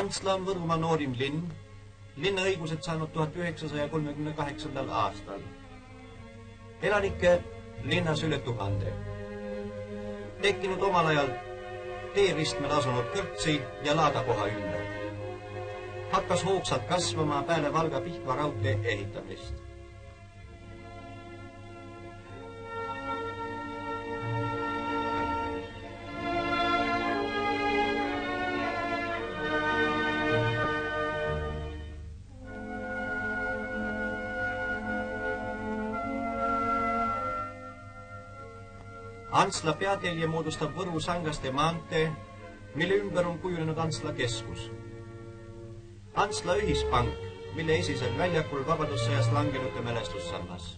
Antsla on Võrumaa noorim linn, linnaõigused saanud 1938. aastal. Elanikke linnas üle 1000. Tekkinud omal ajal teeristmel asunud kõrtsi ja laadakoha ümber. Hakkas hoogsalt kasvama peale Valga-Pihkva raudtee ehitamist. Antsla peatelje moodustab Võru-Sangaste maantee, mille ümber on kujunenud Antsla keskus. Antsla ühispank, mille esisel väljakul vabadussõjast langenute mälestussammas.